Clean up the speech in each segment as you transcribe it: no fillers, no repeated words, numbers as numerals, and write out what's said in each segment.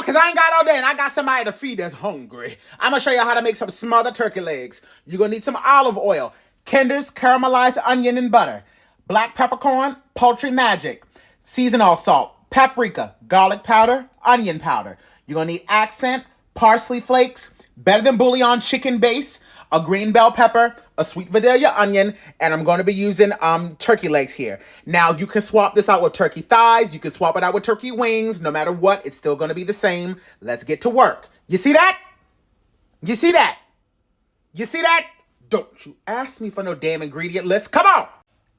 because I ain't got all day and I got somebody to feed that's hungry. I'm going to show you how to make some smothered turkey legs. You're going to need some olive oil, Kinder's caramelized onion and butter, black peppercorn, poultry magic, seasonal salt, paprika, garlic powder, onion powder. You're going to need accent, parsley flakes, better than bouillon chicken base, a green bell pepper, a sweet Vidalia onion, and I'm going to be using turkey legs here. Now, you can swap this out with turkey thighs. You can swap it out with turkey wings. No matter what, it's still going to be the same. Let's get to work. You see that? You see that? You see that? Don't you ask me for no damn ingredient list. Come on.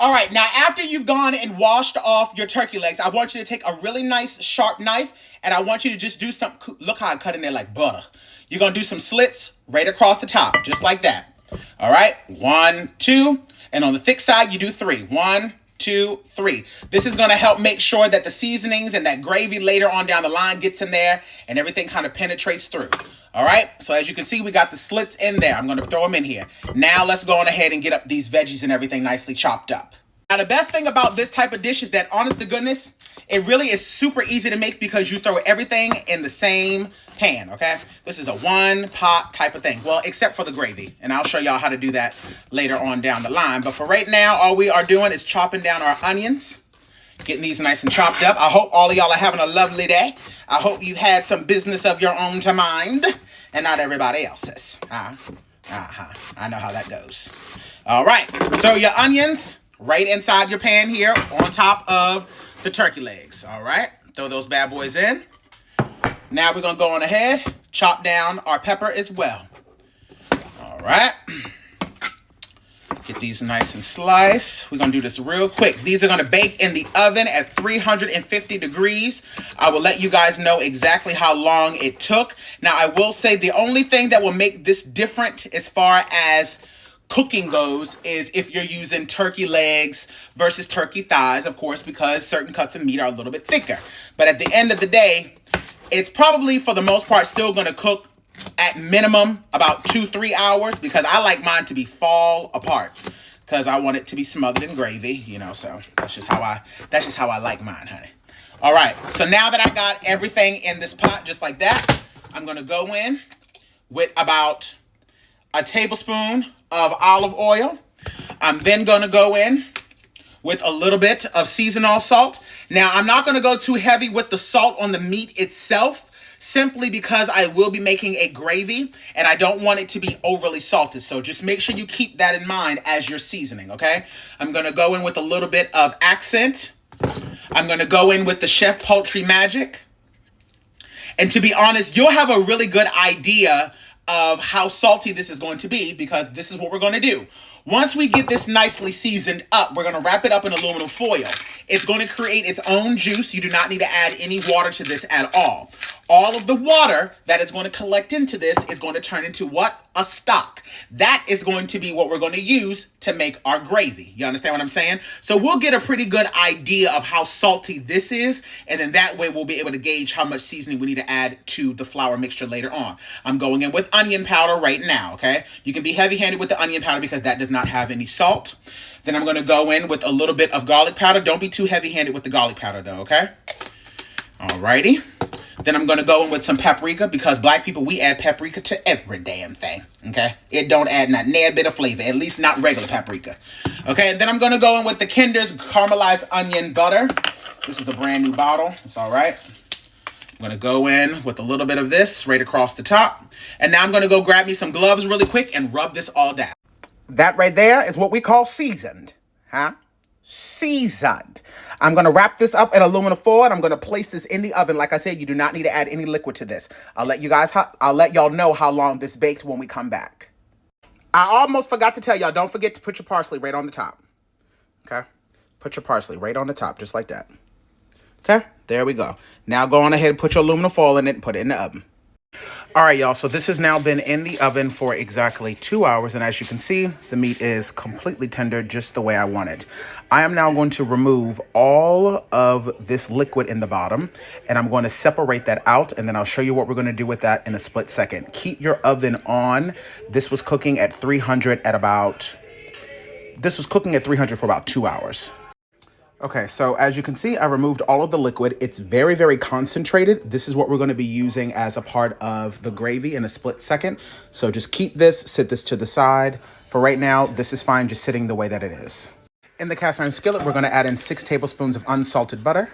All right, now after you've gone and washed off your turkey legs, I want you to take a really nice sharp knife, and I want you to just do some, look how I cut in there like butter. You're going to do some slits right across the top, just like that. All right, 1, 2, and on the thick side, you do 3. 1, 2, 3. This is going to help make sure that the seasonings and that gravy later on down the line gets in there and everything kind of penetrates through. All right, so as you can see, we got the slits in there. I'm going to throw them in here. Now let's go on ahead and get up these veggies and everything nicely chopped up. Now, the best thing about this type of dish is that, honest to goodness, it really is super easy to make because you throw everything in the same pan, okay? This is a one-pot type of thing. Well, except for the gravy, and I'll show y'all how to do that later on down the line. But for right now, all we are doing is chopping down our onions, getting these nice and chopped up. I hope all of y'all are having a lovely day. I hope you had some business of your own to mind and not everybody else's. I know how that goes. All right, throw your onions right inside your pan here on top of the turkey legs. All right, throw those bad boys in. Now we're going to go on ahead, chop down our pepper as well. All right. Get these nice and sliced. We're going to do this real quick. These are going to bake in the oven at 350 degrees. I will let you guys know exactly how long it took. Now, I will say the only thing that will make this different as far as cooking goes is if you're using turkey legs versus turkey thighs, of course, because certain cuts of meat are a little bit thicker. But at the end of the day, it's probably, for the most part, still going to cook at minimum about 2-3 hours because I like mine to be fall apart because I want it to be smothered in gravy, you know, so that's just how I like mine, honey. All right, so now that I got everything in this pot just like that, I'm going to go in with about a tablespoon of olive oil. I'm then going to go in with a little bit of seasonal salt. Now, I'm not going to go too heavy with the salt on the meat itself, simply because I will be making a gravy and I don't want it to be overly salted. So just make sure you keep that in mind as you're seasoning, okay? I'm going to go in with a little bit of accent. I'm going to go in with the Chef Poultry Magic. And to be honest, you'll have a really good idea of how salty this is going to be because this is what we're going to do. Once we get this nicely seasoned up, we're going to wrap it up in aluminum foil. It's going to create its own juice. You do not need to add any water to this at all. All of the water that is going to collect into this is going to turn into what? A stock. That is going to be what we're going to use to make our gravy. You understand what I'm saying? So we'll get a pretty good idea of how salty this is, and then that way we'll be able to gauge how much seasoning we need to add to the flour mixture later on. I'm going in with onion powder right now, okay? You can be heavy-handed with the onion powder because that does not have any salt. Then I'm going to go in with a little bit of garlic powder. Don't be too heavy-handed with the garlic powder though, okay? Alrighty. Then I'm going to go in with some paprika because black people, we add paprika to every damn thing, okay? It don't add not near a bit of flavor, at least not regular paprika. Okay, and then I'm going to go in with the Kinder's caramelized onion butter. This is a brand new bottle. It's all right. I'm going to go in with a little bit of this right across the top. And now I'm going to go grab me some gloves really quick and rub this all down. That right there is what we call seasoned, huh? Seasoned. I'm going to wrap this up in aluminum foil and I'm going to place this in the oven. Like I said, you do not need to add any liquid to this. I'll let y'all know how long this bakes when we come back. I almost forgot to tell y'all, don't forget to put your parsley right on the top. Okay? Put your parsley right on the top, just like that. Okay? There we go. Now go on ahead and put your aluminum foil in it and put it in the oven. All right, y'all, so this has now been in the oven for exactly 2 hours, and as you can see, the meat is completely tender just the way I want it. I am now going to remove all of this liquid in the bottom, and I'm going to separate that out, and then I'll show you what we're going to do with that in a split second. Keep your oven on. This was cooking at 300 for about 2 hours. Okay, so as you can see, I removed all of the liquid. It's very, very concentrated. This is what we're going to be using as a part of the gravy in a split second. So just keep this, sit this to the side. For right now, this is fine just sitting the way that it is. In the cast iron skillet, we're going to add in 6 tablespoons of unsalted butter.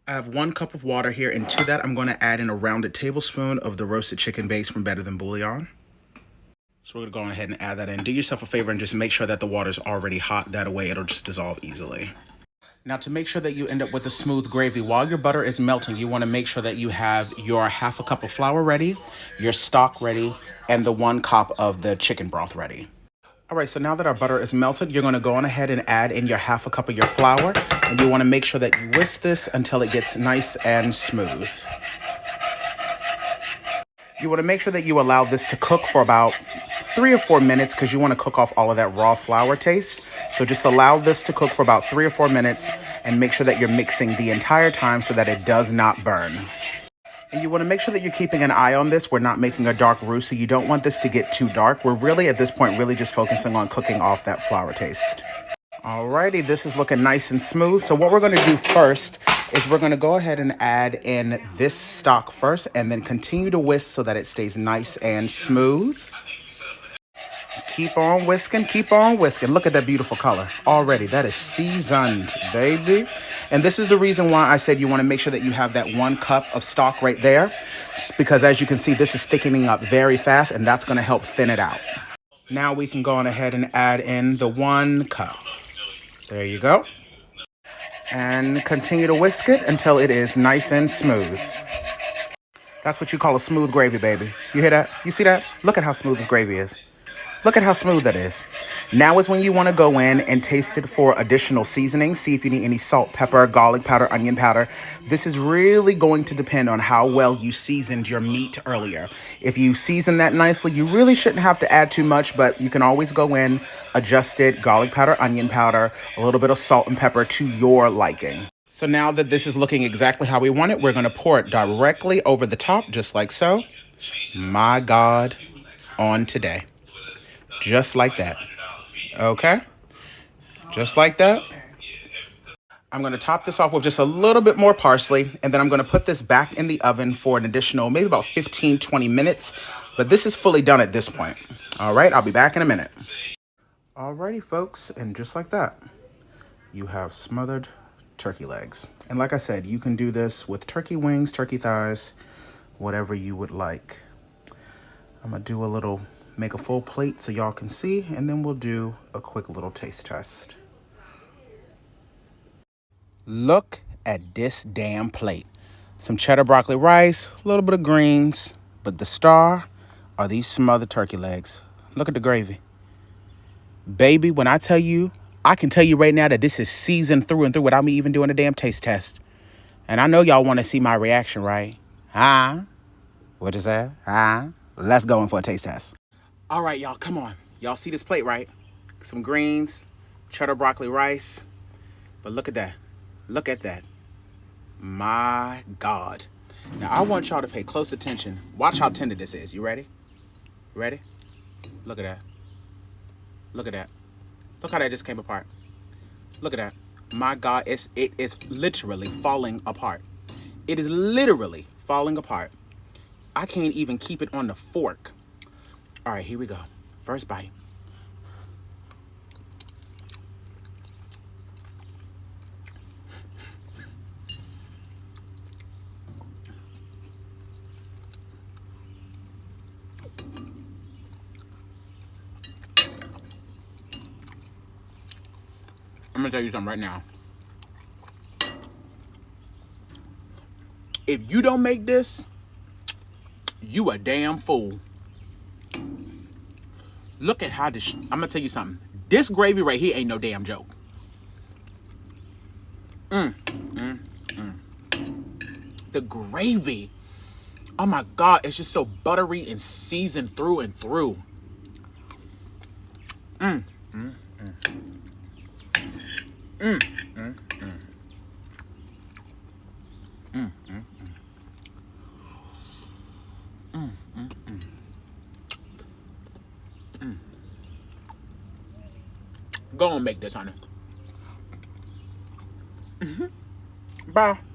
I have 1 cup of water here, and to that, I'm going to add in a rounded tablespoon of the roasted chicken base from Better Than Bouillon. So we're going to go ahead and add that in. Do yourself a favor and just make sure that the water's already hot. That way, it'll just dissolve easily. Now, to make sure that you end up with a smooth gravy, while your butter is melting, you want to make sure that you have your ½ cup of flour ready, your stock ready, and the 1 cup of the chicken broth ready. All right, so now that our butter is melted, you're going to go on ahead and add in your ½ cup of your flour, and you want to make sure that you whisk this until it gets nice and smooth. You want to make sure that you allow this to cook for about 3 or 4 minutes because you want to cook off all of that raw flour taste. So just allow this to cook for about 3 or 4 minutes and make sure that you're mixing the entire time so that it does not burn. And you want to make sure that you're keeping an eye on this. We're not making a dark roux, so you don't want this to get too dark. We're really, at this point, really just focusing on cooking off that flour taste. Alrighty, this is looking nice and smooth. So what we're going to do first is we're going to go ahead and add in this stock first and then continue to whisk so that it stays nice and smooth. Keep on whisking, keep on whisking. Look at that beautiful color already. That is seasoned, baby. And this is the reason why I said you want to make sure that you have that 1 cup of stock right there. Because as you can see, this is thickening up very fast and that's going to help thin it out. Now we can go on ahead and add in the 1 cup. There you go. And continue to whisk it until it is nice and smooth. That's what you call a smooth gravy, baby. You hear that? You see that? Look at how smooth this gravy is. Look at how smooth that is. Now is when you want to go in and taste it for additional seasoning. See if you need any salt, pepper, garlic powder, onion powder. This is really going to depend on how well you seasoned your meat earlier. If you season that nicely, you really shouldn't have to add too much, but you can always go in, adjust it, garlic powder, onion powder, a little bit of salt and pepper to your liking. So now that this is looking exactly how we want it, we're going to pour it directly over the top, just like so. My God, on today. Just like that. Okay? Just like that. I'm going to top this off with just a little bit more parsley, and then I'm going to put this back in the oven for an additional maybe about 15-20 minutes. But this is fully done at this point. All right, I'll be back in a minute. Alrighty, folks, and just like that, you have smothered turkey legs. And like I said, you can do this with turkey wings, turkey thighs, whatever you would like. I'm going to do a little... make a full plate so y'all can see, and then we'll do a quick little taste test. Look at this damn plate. Some cheddar broccoli rice, a little bit of greens, but the star are these smothered turkey legs. Look at the gravy. Baby, when I tell you, I can tell you right now that this is seasoned through and through without me even doing a damn taste test. And I know y'all want to see my reaction, right? Huh? What you say? Huh? Let's go in for a taste test. All right, y'all, come on. Y'all see this plate, right? Some greens, cheddar broccoli rice. But look at that. Look at that. My God. Now, I want y'all to pay close attention. Watch how tender this is. You ready? Ready? Look at that. Look at that. Look how that just came apart. Look at that. My God, it is literally falling apart. It is literally falling apart. I can't even keep it on the fork. All right, here we go. First bite. I'm gonna tell you something right now. If you don't make this, you a damn fool. Look at how this... I'm gonna tell you something. This gravy right here ain't no damn joke. The gravy. Oh my God, it's just so buttery and seasoned through and through. Go and make this, honey. Bye.